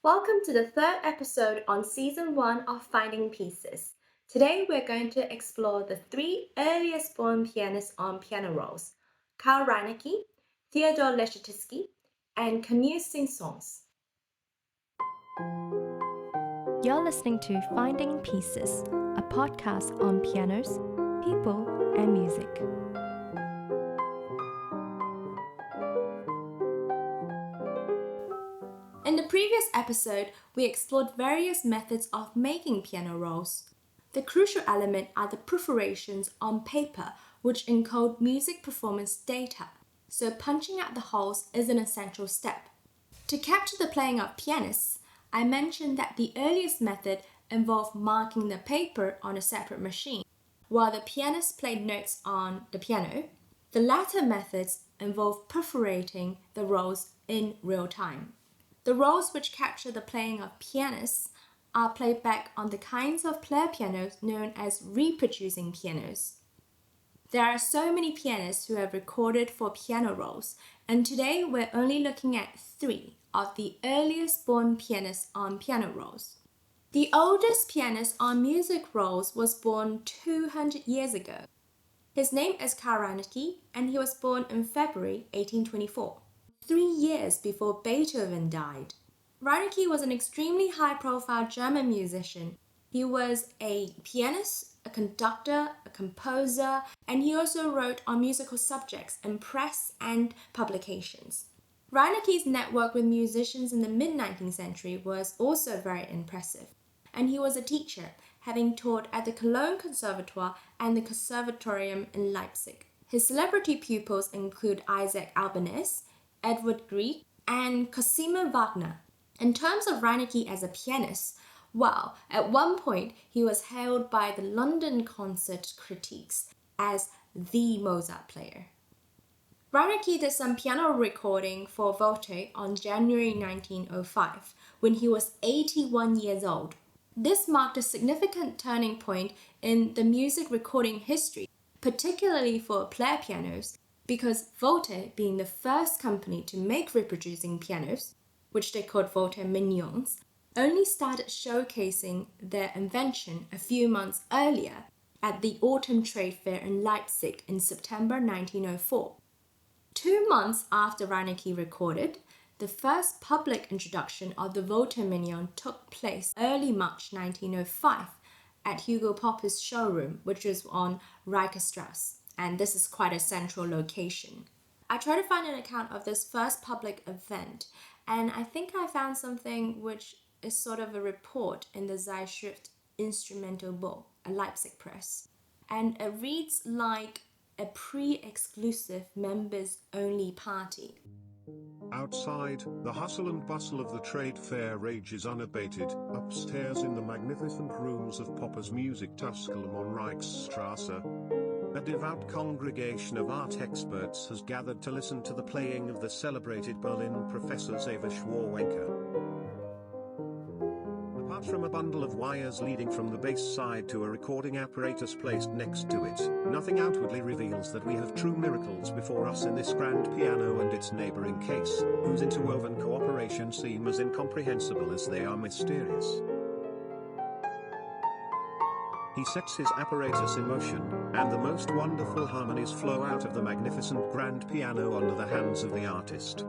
Welcome to the third episode on Season 1 of Finding Pieces. Today we're going to explore the three earliest born pianists on piano rolls, Carl Reinecke, Theodore Leschetizky, and Camille Saint-Saëns. You're listening to Finding Pieces, a podcast on pianos, people, and music. In the previous episode, we explored various methods of making piano rolls. The crucial element are the perforations on paper, which encode music performance data, so punching out the holes is an essential step. To capture the playing of pianists, I mentioned that the earliest method involved marking the paper on a separate machine, while the pianist played notes on the piano. The latter methods involve perforating the rolls in real time. The rolls which capture the playing of pianists are played back on the kinds of player pianos known as reproducing pianos. There are so many pianists who have recorded for piano rolls, and today we're only looking at three of the earliest born pianists on piano rolls. The oldest pianist on music rolls was born 200 years ago. His name is Carl Reinecke, and he was born in February 1824. 3 years before Beethoven died. Reinecke was an extremely high-profile German musician. He was a pianist, a conductor, a composer, and he also wrote on musical subjects in press and publications. Reinecke's network with musicians in the mid-19th century was also very impressive, and he was a teacher, having taught at the Cologne Conservatoire and the Conservatorium in Leipzig. His celebrity pupils include Isaac Albeniz, Edward Grieg, and Cosima Wagner. In terms of Reinecke as a pianist, well, at one point he was hailed by the London concert critics as the Mozart player. Reinecke did some piano recording for Welte on January 1905, when he was 81 years old. This marked a significant turning point in the music recording history, particularly for player pianos, because Welte, being the first company to make reproducing pianos, which they called Welte Mignons, only started showcasing their invention a few months earlier at the Autumn Trade Fair in Leipzig in September 1904. 2 months after Reinecke recorded, the first public introduction of the Welte Mignon took place early March 1905 at Hugo Popper's showroom, which was on Reicherstrasse. And this is quite a central location. I tried to find an account of this first public event, and I think I found something which is sort of a report in the Zeitschrift Instrumental Buch, a Leipzig press. And it reads like a pre-exclusive members-only party. Outside, the hustle and bustle of the trade fair rages unabated. Upstairs in the magnificent rooms of Popper's Music Tusculum on Reichsstrasse, a devout congregation of art experts has gathered to listen to the playing of the celebrated Berlin professor Xaver Schwarzenegger. Apart from a bundle of wires leading from the bass side to a recording apparatus placed next to it, nothing outwardly reveals that we have true miracles before us in this grand piano and its neighboring case, whose interwoven cooperation seem as incomprehensible as they are mysterious. He sets his apparatus in motion, and the most wonderful harmonies flow out of the magnificent grand piano under the hands of the artist.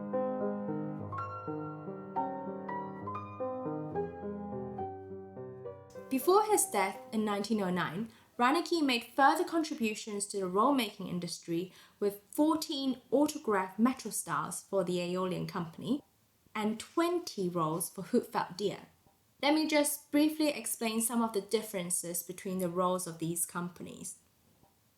Before his death in 1909, Reinecke made further contributions to the roll-making industry with 14 autograph metro styles for the Aeolian Company and 20 rolls for Hupfeld Deer. Let me just briefly explain some of the differences between the rolls of these companies.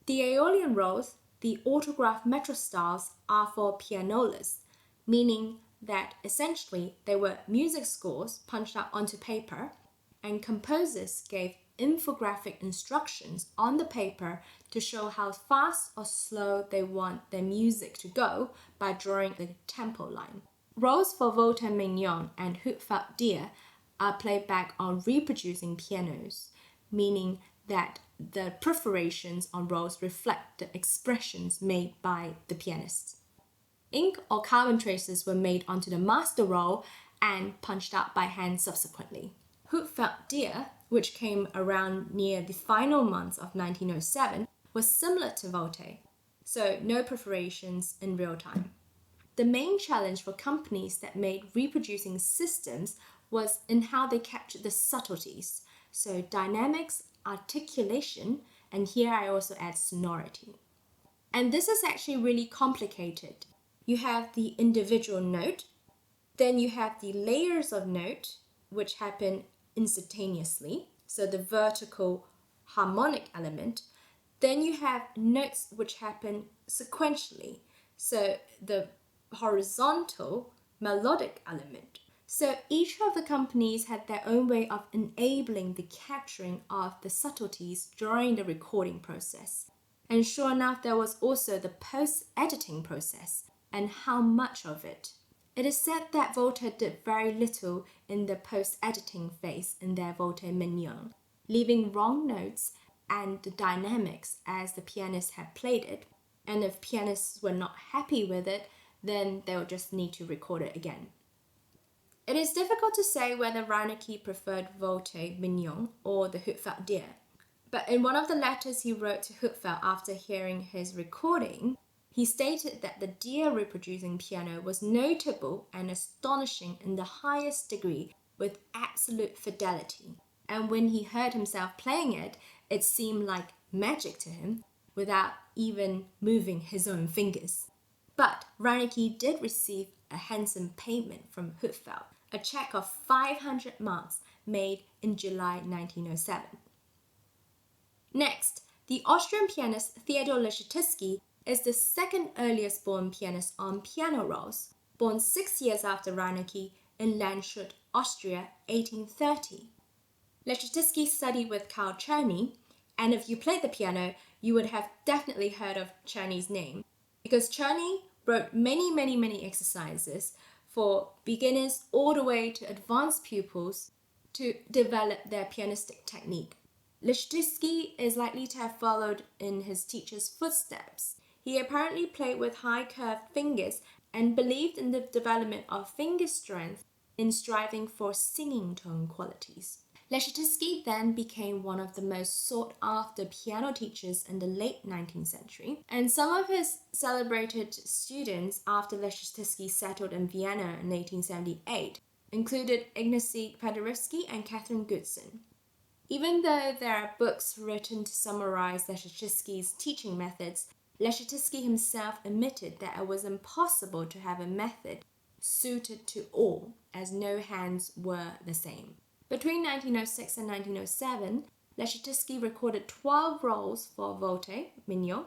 The Aeolian rolls, the autograph metro styles, are for pianolas, meaning that essentially they were music scores punched out onto paper, and composers gave infographic instructions on the paper to show how fast or slow they want their music to go by drawing the tempo line. Rolls for Welte Mignon and Hupfeld Deer are played back on reproducing pianos, meaning that the perforations on rolls reflect the expressions made by the pianists. Ink or carbon traces were made onto the master roll, and punched out by hand subsequently. Welte, which came around near the final months of 1907, was similar to Welte, so no perforations in real time. The main challenge for companies that made reproducing systems was in how they captured the subtleties, so dynamics, articulation, and here I also add sonority. And this is actually really complicated. You have the individual note, then you have the layers of note, which happen instantaneously, so the vertical harmonic element. Then you have notes which happen sequentially, so the horizontal melodic element. So each of the companies had their own way of enabling the capturing of the subtleties during the recording process. And sure enough, there was also the post-editing process, and how much of it. It is said that Welte did very little in the post-editing phase in their Welte Mignon, leaving wrong notes and the dynamics as the pianists had played it. And if pianists were not happy with it, then they'll just need to record it again. It is difficult to say whether Reinecke preferred Welte Mignon or the Welte, but in one of the letters he wrote to Welte after hearing his recording, he stated that the Dyer reproducing piano was notable and astonishing in the highest degree with absolute fidelity, and when he heard himself playing it, it seemed like magic to him without even moving his own fingers. But Reinecke did receive a handsome payment from Welte, a check of 500 marks made in July 1907. Next, the Austrian pianist Theodore Leschetizky is the second earliest born pianist on piano rolls, born 6 years after Reinecke in Landshut, Austria, 1830. Leschetitzky studied with Carl Czerny, and if you played the piano, you would have definitely heard of Czerny's name, because Czerny wrote many exercises for beginners all the way to advanced pupils to develop their pianistic technique. Leschetitzky is likely to have followed in his teacher's footsteps. He apparently played with high curved fingers and believed in the development of finger strength in striving for singing tone qualities. Leschetitzky then became one of the most sought-after piano teachers in the late 19th century, and some of his celebrated students after Leschetitzky settled in Vienna in 1878 included Ignacy Paderewski and Catherine Goodson. Even though there are books written to summarize Leschetitzky's teaching methods, Leschetitzky himself admitted that it was impossible to have a method suited to all, as no hands were the same. Between 1906 and 1907, Leschetitzky recorded 12 rolls for Welte Mignon,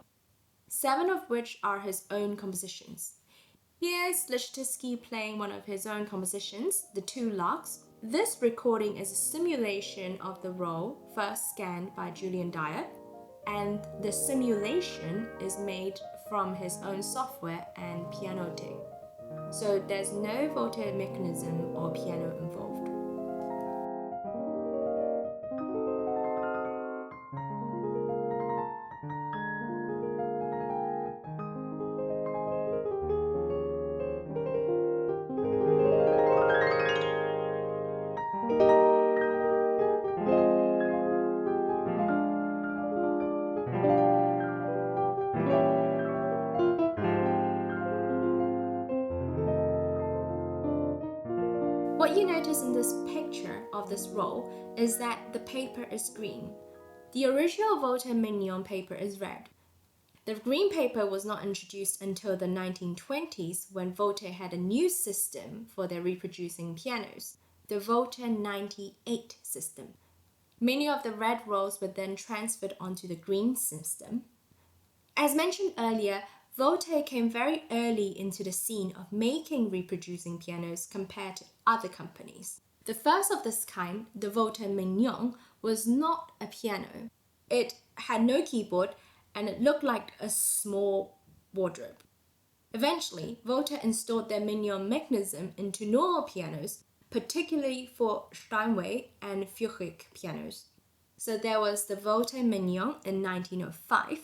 7 of which are his own compositions. Here's Leschetitzky playing one of his own compositions, The Two Larks. This recording is a simulation of the roll first scanned by Julian Dyer, and the simulation is made from his own software and Pianoteq. So there's no Welte mechanism or piano involved. What you notice in this picture of this roll is that the paper is green. The original Welte Mignon paper is red. The green paper was not introduced until the 1920s when Welte had a new system for their reproducing pianos, the Welte 98 system. Many of the red rolls were then transferred onto the green system. As mentioned earlier, Welte came very early into the scene of making reproducing pianos compared to other companies. The first of this kind, the Welte Mignon, was not a piano. It had no keyboard and it looked like a small wardrobe. Eventually, Welte installed their Mignon mechanism into normal pianos, particularly for Steinway and Fürich pianos. So there was the Welte Mignon in 1905.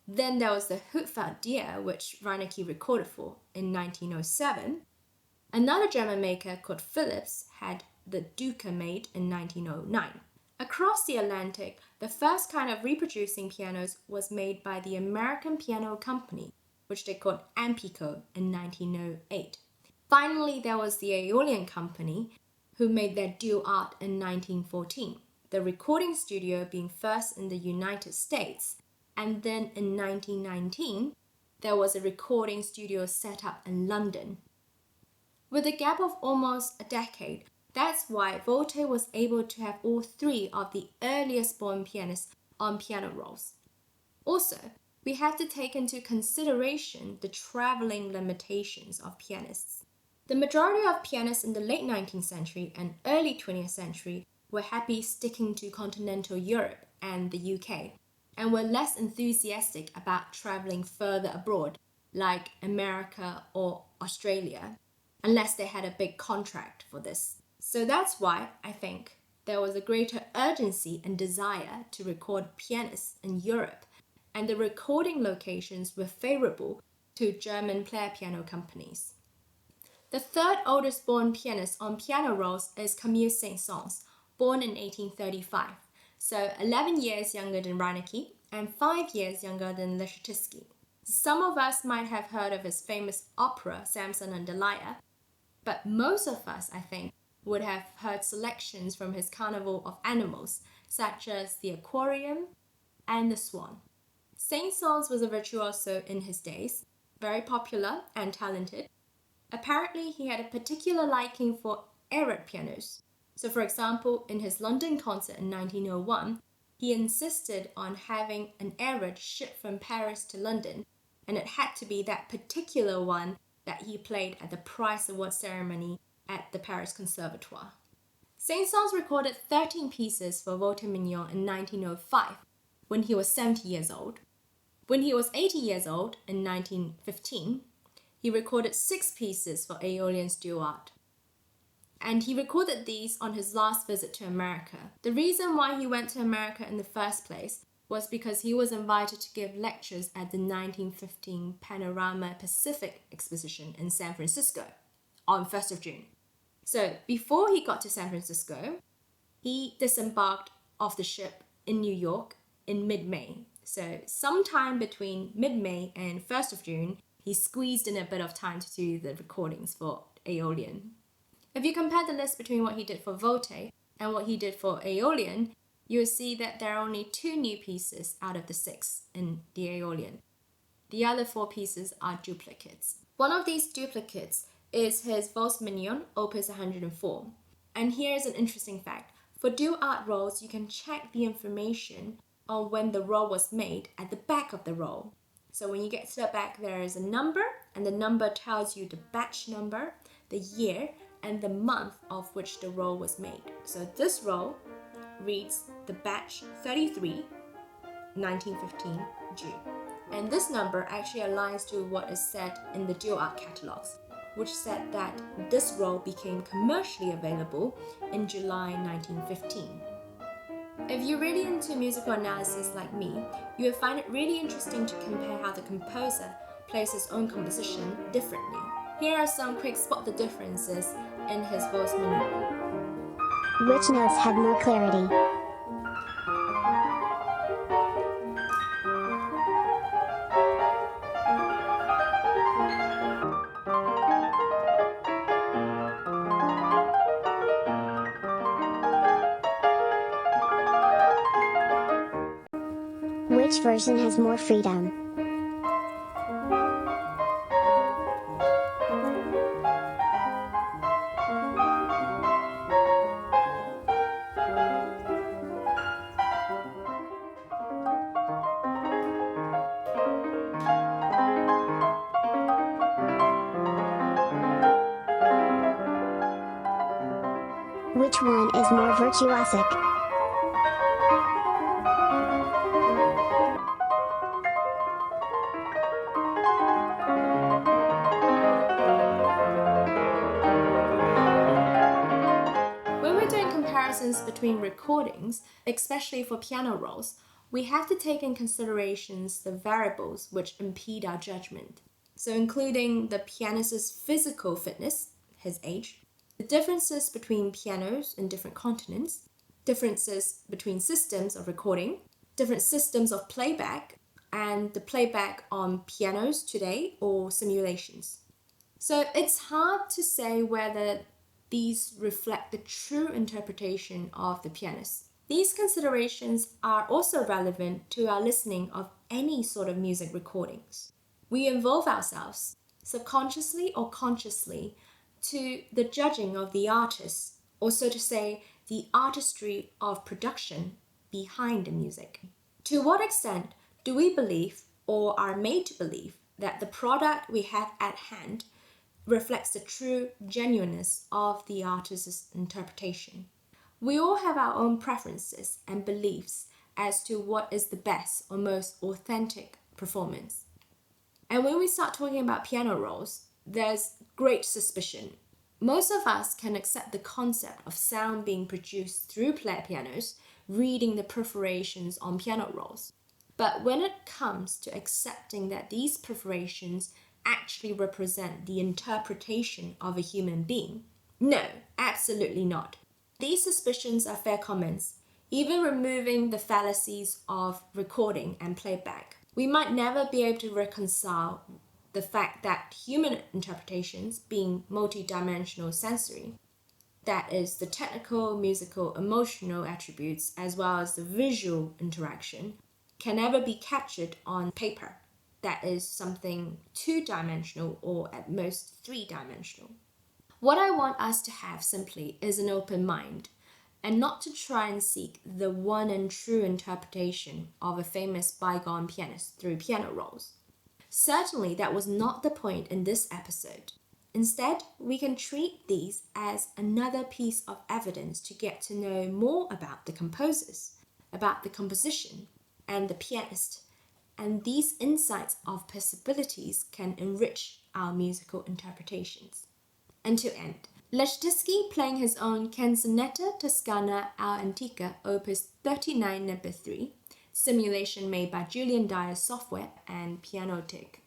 Then there was the Welte, which Reinecke recorded for in 1907. Another German maker called Philips had the Duca made in 1909. Across the Atlantic, the first kind of reproducing pianos was made by the American Piano Company, which they called Ampico in 1908. Finally, there was the Aeolian Company, who made their Duo Art in 1914, the recording studio being first in the United States, and then in 1919, there was a recording studio set up in London. With a gap of almost a decade, that's why Welte was able to have all three of the earliest born pianists on piano rolls. Also, we have to take into consideration the traveling limitations of pianists. The majority of pianists in the late 19th century and early 20th century were happy sticking to continental Europe and the UK, and were less enthusiastic about traveling further abroad, like America or Australia, unless they had a big contract for this. So that's why I think there was a greater urgency and desire to record pianists in Europe, and the recording locations were favorable to German player piano companies. The third oldest born pianist on piano rolls is Camille Saint-Saëns, born in 1835, so 11 years younger than Reinecke and 5 years younger than Leschetitzky. Some of us might have heard of his famous opera, Samson and Delilah, but most of us, I think, would have heard selections from his Carnival of Animals, such as the aquarium and the swan. Saint-Saëns was a virtuoso in his days, very popular and talented. Apparently, he had a particular liking for arid pianos. So, for example, in his London concert in 1901, he insisted on having an arid shipped from Paris to London, and it had to be that particular one that he played at the Prize Award ceremony at the Paris Conservatoire. Saint-Saëns recorded 13 pieces for Welte Mignon in 1905, when he was 70 years old. When he was 80 years old in 1915, he recorded 6 pieces for Aeolian's Duo Art. And he recorded these on his last visit to America. The reason why he went to America in the first place was because he was invited to give lectures at the 1915 Panorama Pacific Exposition in San Francisco on 1st of June. So before he got to San Francisco, he disembarked off the ship in New York in mid-May. So sometime between mid-May and 1st of June, he squeezed in a bit of time to do the recordings for Aeolian. If you compare the list between what he did for Welte and what he did for Aeolian, you will see that there are only 2 new pieces out of the 6 in the Aeolian. The other 4 pieces are duplicates. One of these duplicates is his Welte Mignon, opus 104. And here is an interesting fact. For Duo Art rolls, you can check the information on when the roll was made at the back of the roll. So when you get to the back, there is a number, and the number tells you the batch number, the year, and the month of which the roll was made. So this roll reads the batch 33, 1915 June. And this number actually aligns to what is said in the Duo Art catalogs, which said that this roll became commercially available in July 1915. If you're really into musical analysis like me, you will find it really interesting to compare how the composer plays his own composition differently. Here are some quick spot the differences in his Welte Mignon. Which notes had more clarity? Which version has more freedom? Which one is more virtuosic? When we're doing comparisons between recordings, especially for piano rolls, we have to take in considerations the variables which impede our judgment. So including the pianist's physical fitness, his age, the differences between pianos in different continents, differences between systems of recording, different systems of playback, and the playback on pianos today or simulations. So it's hard to say whether these reflect the true interpretation of the pianist. These considerations are also relevant to our listening of any sort of music recordings. We involve ourselves, subconsciously or consciously, to the judging of the artist, or so to say, the artistry of production behind the music. To what extent do we believe or are made to believe that the product we have at hand reflects the true genuineness of the artist's interpretation? We all have our own preferences and beliefs as to what is the best or most authentic performance. And when we start talking about piano rolls, there's great suspicion. Most of us can accept the concept of sound being produced through player pianos, reading the perforations on piano rolls. But when it comes to accepting that these perforations actually represent the interpretation of a human being, no, absolutely not. These suspicions are fair comments, even removing the fallacies of recording and playback. We might never be able to reconcile the fact that human interpretations, being multidimensional sensory, that is, the technical, musical, emotional attributes, as well as the visual interaction, can never be captured on paper. That is something two-dimensional or at most three-dimensional. What I want us to have simply is an open mind, and not to try and seek the one and true interpretation of a famous bygone pianist through piano rolls. Certainly that was not the point in this episode. Instead, we can treat these as another piece of evidence to get to know more about the composers, about the composition, and the pianist, and these insights of possibilities can enrich our musical interpretations. And to end, Leschetitzky playing his own Canzonetta Toscana Antica Opus 39 No. 3, simulation made by Julian Dyer software and Pianoteq.